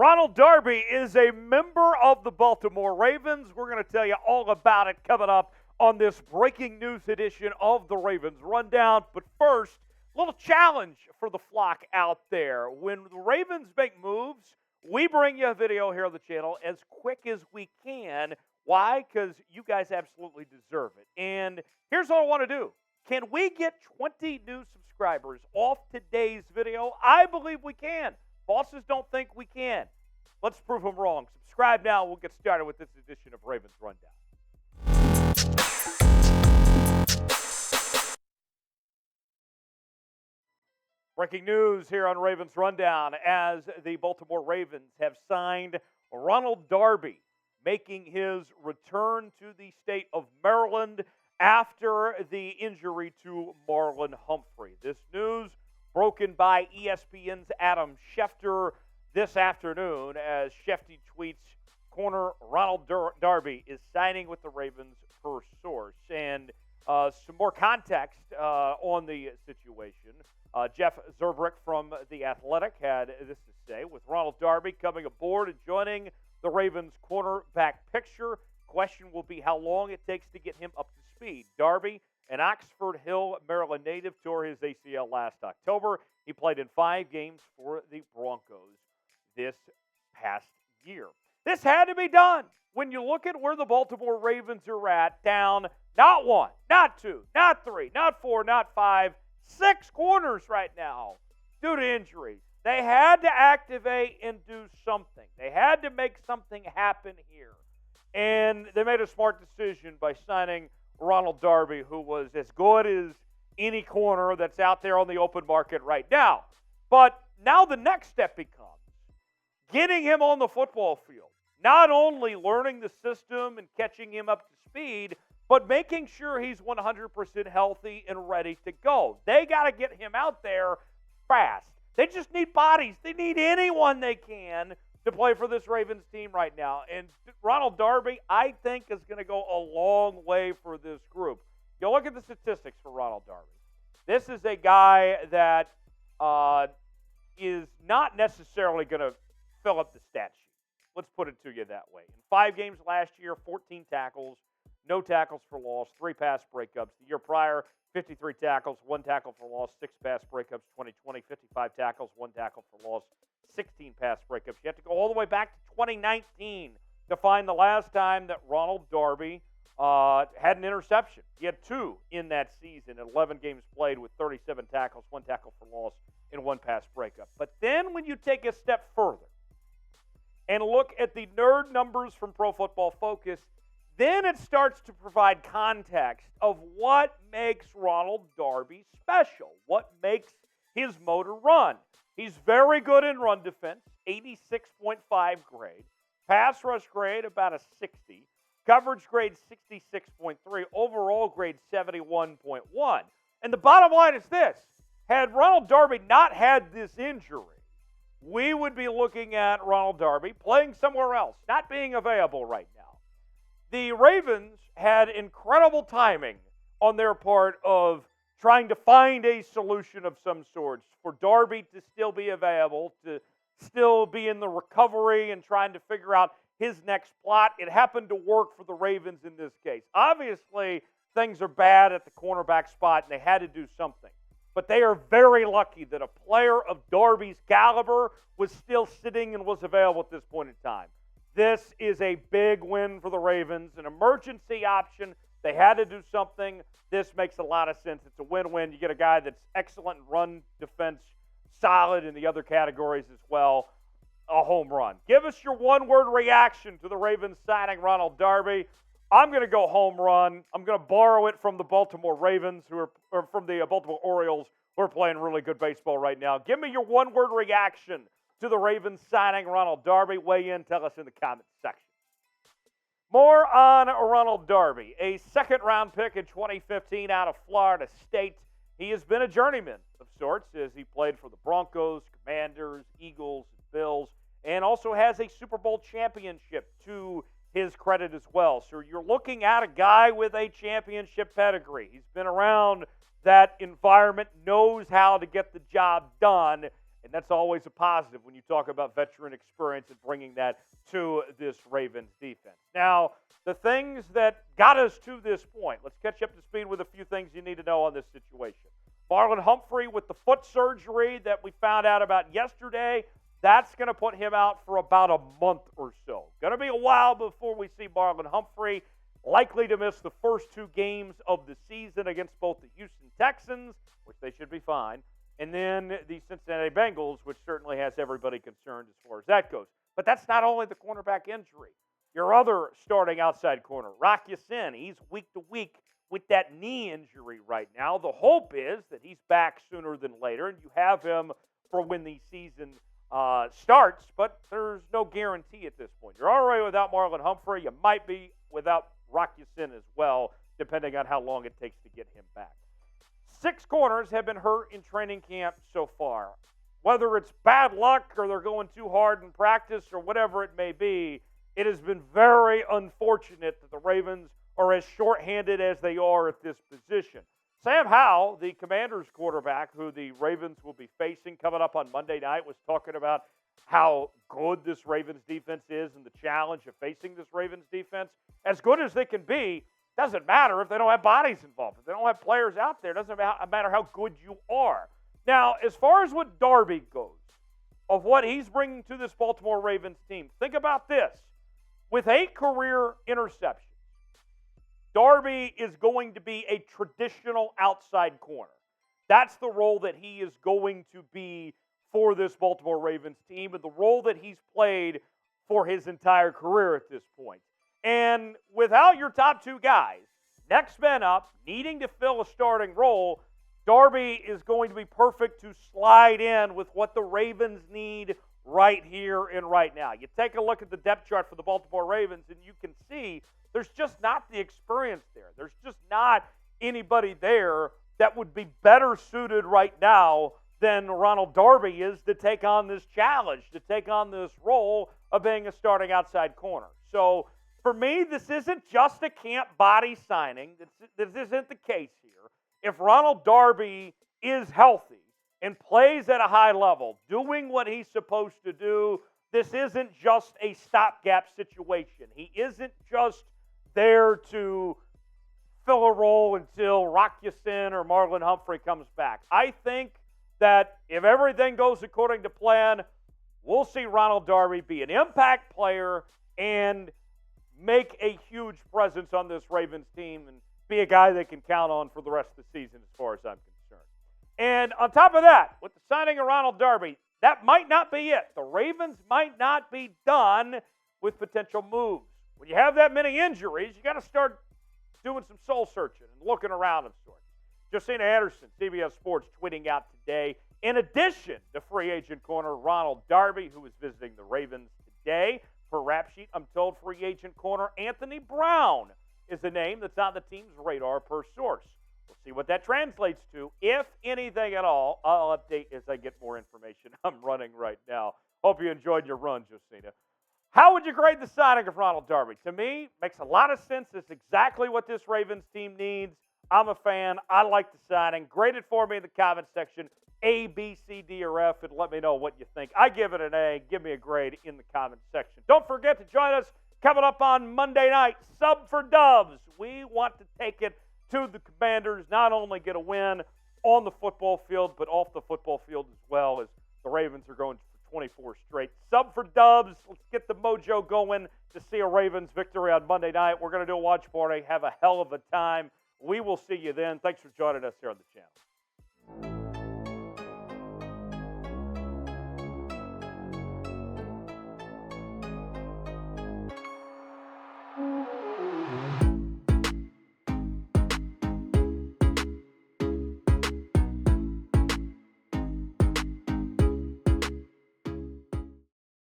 Ronald Darby is a member of the Baltimore Ravens. We're going to tell you all about it coming up on this breaking news edition of the Ravens Rundown. But first, a little challenge for the flock out there. When the Ravens make moves, we bring you a video here on the channel as quick as we can. Why? Because you guys absolutely deserve it. And here's what I want to do. Can we get 20 new subscribers off today's video? I believe we can. Bosses don't think we can. Let's prove them wrong. Subscribe now. We'll get started with this edition of Ravens Rundown. Breaking news here on Ravens Rundown as the Baltimore Ravens have signed Ronald Darby, making his return to the state of Maryland after the injury to Marlon Humphrey. This news broken by ESPN's Adam Schefter this afternoon as Schefter tweets, corner Ronald Darby is signing with the Ravens per source. And some more context on the situation. Jeff Zrebiec from The Athletic had this to say, with Ronald Darby coming aboard and joining the Ravens cornerback picture, question will be how long it takes to get him up to speed. Darby, an Oxon Hill, Maryland native, tore his ACL last October. He played in 5 games for the Broncos this past year. This had to be done. When you look at where the Baltimore Ravens are at, down not 1, not 2, not 3, not 4, not 5, 6 corners right now due to injuries. They had to activate and do something. They had to make something happen here. And they made a smart decision by signing Ronald Darby, who was as good as any corner that's out there on the open market right now. But now the next step becomes getting him on the football field, not only learning the system and catching him up to speed, but making sure he's 100% healthy and ready to go. They got to get him out there fast. They just need bodies. They need anyone they can to play for this Ravens team right now. And Ronald Darby, I think, is going to go a long way for this group. You look at the statistics for Ronald Darby. This is a guy that is not necessarily going to fill up the stat sheet. Let's put it to you that way. In 5 games last year, 14 tackles, no tackles for loss, 3 pass breakups. The year prior, 53 tackles, 1 tackle for loss, 6 pass breakups. 2020, 55 tackles, 1 tackle for loss, 16 pass breakups. You have to go all the way back to 2019 to find the last time that Ronald Darby had an interception. He had 2 in that season, 11 games played with 37 tackles, 1 tackle for loss, and 1 pass breakup. But then when you take a step further and look at the nerd numbers from Pro Football Focus, then it starts to provide context of what makes Ronald Darby special, what makes his motor run. He's very good in run defense, 86.5 grade. Pass rush grade, about a 60. Coverage grade, 66.3. Overall grade, 71.1. And the bottom line is this. Had Ronald Darby not had this injury, we would be looking at Ronald Darby playing somewhere else, not being available right now. The Ravens had incredible timing on their part of trying to find a solution of some sort for Darby to still be available, to still be in the recovery and trying to figure out his next plot. It happened to work for the Ravens in this case. Obviously, things are bad at the cornerback spot, and they had to do something. But they are very lucky that a player of Darby's caliber was still sitting and was available at this point in time. This is a big win for the Ravens, an emergency option. They had to do something. This makes a lot of sense. It's a win-win. You get a guy that's excellent in run defense, solid in the other categories as well, a home run. Give us your one-word reaction to the Ravens signing Ronald Darby. I'm going to go home run. I'm going to borrow it from the Baltimore Ravens, or from the Baltimore Orioles, who are playing really good baseball right now. Give me your one-word reaction to the Ravens signing Ronald Darby. Weigh in, tell us in the comments section. More on Ronald Darby, a second-round pick in 2015 out of Florida State. He has been a journeyman of sorts as he played for the Broncos, Commanders, Eagles, Bills, and also has a Super Bowl championship to his credit as well. So you're looking at a guy with a championship pedigree. He's been around that environment, knows how to get the job done, and That's always a positive when you talk about veteran experience and bringing that to this Ravens defense. Now, the things that got us to this point, let's catch up to speed with a few things you need to know on this situation. Marlon Humphrey with the foot surgery that we found out about yesterday, that's going to put him out for about a month or so. Going to be a while before we see Marlon Humphrey, likely to miss the first 2 games of the season against both the Houston Texans, which they should be fine, and then the Cincinnati Bengals, which certainly has everybody concerned as far as that goes. But that's not only the cornerback injury. Your other starting outside corner, Rock Ya-Sin, he's week to week with that knee injury right now. The hope is that he's back sooner than later, and you have him for when the season starts, but there's no guarantee at this point. You're already without Marlon Humphrey. You might be without Rock Ya-Sin as well, depending on how long it takes to get him back. 6 corners have been hurt in training camp so far. Whether it's bad luck or they're going too hard in practice or whatever it may be, it has been very unfortunate that the Ravens are as shorthanded as they are at this position. Sam Howell, the Commanders quarterback, who the Ravens will be facing coming up on Monday night, was talking about how good this Ravens defense is and the challenge of facing this Ravens defense. As good as they can be, doesn't matter if they don't have bodies involved. If they don't have players out there, it doesn't matter how good you are. Now, as far as what Darby goes, of what he's bringing to this Baltimore Ravens team, think about this. With 8 career interceptions, Darby is going to be a traditional outside corner. That's the role that he is going to be for this Baltimore Ravens team and the role that he's played for his entire career at this point. And without your top 2 guys, next man up, needing to fill a starting role, Darby is going to be perfect to slide in with what the Ravens need right here and right now. You take a look at the depth chart for the Baltimore Ravens, and you can see there's just not the experience there. There's just not anybody there that would be better suited right now than Ronald Darby is to take on this challenge, to take on this role of being a starting outside corner. So for me, this isn't just a camp body signing. This isn't the case here. If Ronald Darby is healthy and plays at a high level, doing what he's supposed to do, this isn't just a stopgap situation. He isn't just there to fill a role until Rock Ya-Sin or Marlon Humphrey comes back. I think that if everything goes according to plan, we'll see Ronald Darby be an impact player and make a huge presence on this Ravens team and be a guy they can count on for the rest of the season as far as I'm concerned. And on top of that, with the signing of Ronald Darby, that might not be it. The Ravens might not be done with potential moves. When you have that many injuries, you got to start doing some soul searching and looking around of sorts. Josina Anderson, CBS Sports, tweeting out today, in addition to free agent corner Ronald Darby, who is visiting the Ravens today, per rap sheet, I'm told free agent corner Anthony Brown is the name that's on the team's radar per source. We'll see what that translates to, if anything at all. I'll update as I get more information. I'm running right now. Hope you enjoyed your run, Josina. How would you grade the signing of Ronald Darby? To me, makes a lot of sense. It's exactly what this Ravens team needs. I'm a fan. I like the signing. Grade it for me in the comment section. A, B, C, D, or F, and let me know what you think. I give it an A. Give me a grade in the comment section. Don't forget to join us coming up on Monday night. Sub for Dubs. We want to take it to the Commanders, not only get a win on the football field, but off the football field as well, as the Ravens are going for 24 straight. Sub for Dubs. Let's get the mojo going to see a Ravens victory on Monday night. We're going to do a watch party. Have a hell of a time. We will see you then. Thanks for joining us here on the channel.